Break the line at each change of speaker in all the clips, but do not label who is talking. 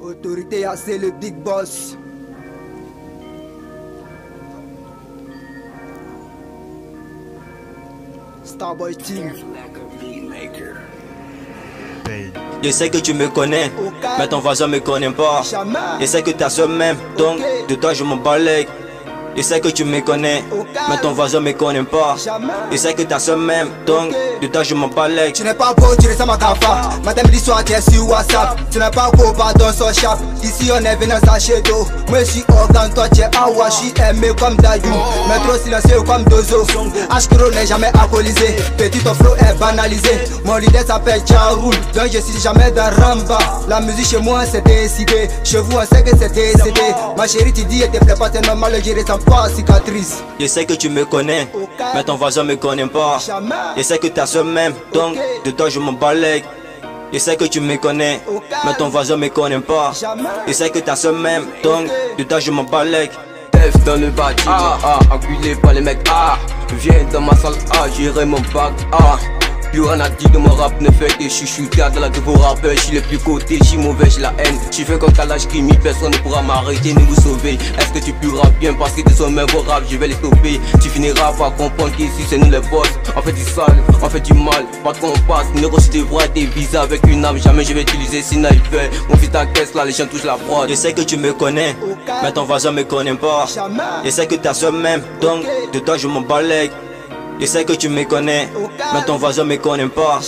Autorité, c'est le big boss. Starboy Team.
Je sais que tu me connais, mais ton voisin me connaît pas. Je sais que t'as ce même, donc de toi je m'en balèque. Je sais que tu me connais, mais ton voisin me connaît pas. Je sais que t'as ce même, donc de toi je m'en balèque.
Tu n'es pas beau, tu ressembles à Kafa. Matin, midi, soir, tu es sur WhatsApp. Tu n'es pas beau, pardon, son chap. Ici on est venu à Sachedo. Moi je suis organe, toi tu es Awa. Je suis aimé comme Dayou, mais trop silencieux comme Dozo. Ashkuro n'est jamais alcoolisé. Petit ton flow est banalisé. Mon leader s'appelle Jaroul, donc je suis jamais dans Ramba. La musique chez moi c'est décidé. Chez vous on sait que c'est décidé. Ma chérie tu dis et te plaît pas, c'est normal, je ressens pas cicatrice.
Je sais que tu me connais, mais ton voisin me connaît pas. Je sais que t'as ce même, donc de toi je m'en balèque. Je sais que tu me connais, mais ton voisin me connaît pas. Je sais que t'as ce même, donc de toi je m'en balèque.
F dans le bâtiment, enculé par les mecs, viens dans ma salle, j'irai mon bac, Plus rien à dire de mon rap, ne fait que chuchoter dans la de vos rappeurs. Je suis le plus côté, je suis mauvais, j'ai la haine. Je fais comme Kalash Kimi, personne ne pourra m'arrêter ni vous sauver. Est-ce que tu pourras bien parce que tes sommets vos rap, je vais les stopper. Tu finiras par comprendre qu'ici c'est nous les boss. On fait du sale, on fait du mal, pas qu'on passe. Ne reçu des vrais, des visas avec une âme. Jamais je vais utiliser sniper. Mon fils ta caisse là, les gens touchent la prod.
Je sais que tu me connais, mais ton voisin me connaît pas. Je sais que t'as ce même, donc de toi je m'en balèque. Je sais que tu me connais, mais ton voisin me connaît pas.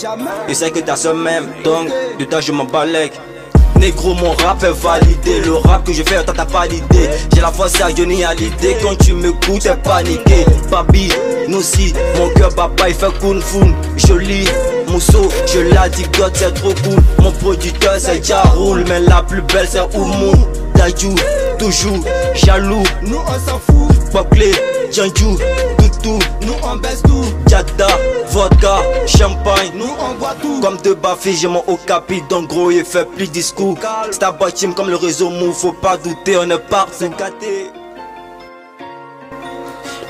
Je sais que t'as ce même, donc de toi je m'en balèque. Négro, mon rap est validé. Le rap que je fais, t'as pas l'idée. J'ai la force à Johnny à l'idée. Quand tu me goûtes, t'es paniqué. Babi, nous aussi, mon cœur papa il fait kung fu. Joli, Mousso, je l'ai dit, God c'est trop cool. Mon producteur c'est Jaroul, mais la plus belle c'est Oumou. Dayou, toujours jaloux.
Nous on s'en fout.
Bob-Clé, Djanjou, Toutou,
nous on baisse tout.
Jada, vodka, champagne,
nous on boit tout.
Comme de Bafi, j'ai mon Okapi, donc gros il fait plus discours. Starboy Team comme le réseau Move, faut pas douter, on est parti gâté.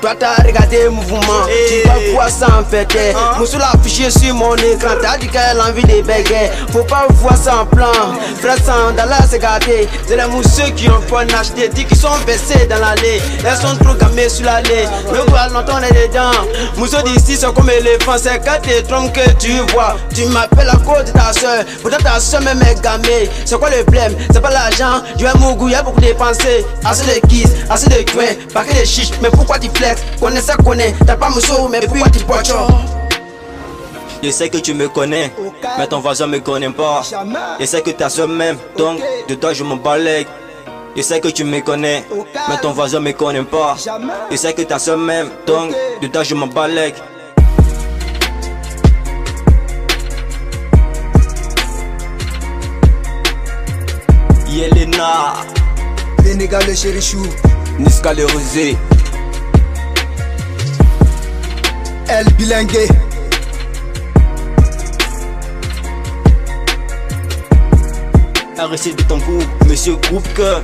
Toi t'as regardé le mouvement, tu vas voir ça en fait. Moussou l'a affiché sur mon écran, t'as dit qu'elle a envie de bégayer. Faut pas voir ça en plan, frère Sandala c'est gâté. C'est les mousseux qui ont pas acheté, dit qu'ils sont versés dans l'allée. Elles sont trop gamées sur l'allée, le voir longtemps on est dedans. Moussou d'ici sont comme éléphants, c'est quand tes trompes que tu vois. Tu m'appelles à cause de ta soeur, pourtant ta soeur même est gamée. C'est quoi le problème? C'est pas l'argent, du Mougou, y'a beaucoup de pensées. Assez de kiss, assez de coins, pas que de chiches, mais pourquoi tu flexes? Connais ça connais, t'as pas Mousso, mais pourquoi tu poches?
Je sais que tu me connais, mais ton voisin me connaît pas. Je sais que t'as ce même, donc de toi je m'en balèque. Je sais que tu me connais, mais ton voisin me connaît pas. Je sais que t'as ce même, donc de toi je m'en balèque. Yelena,
Lénéga le chérichou,
Niska le rosé,
El Bilingue.
arrêtez de ton goût, monsieur Groupe que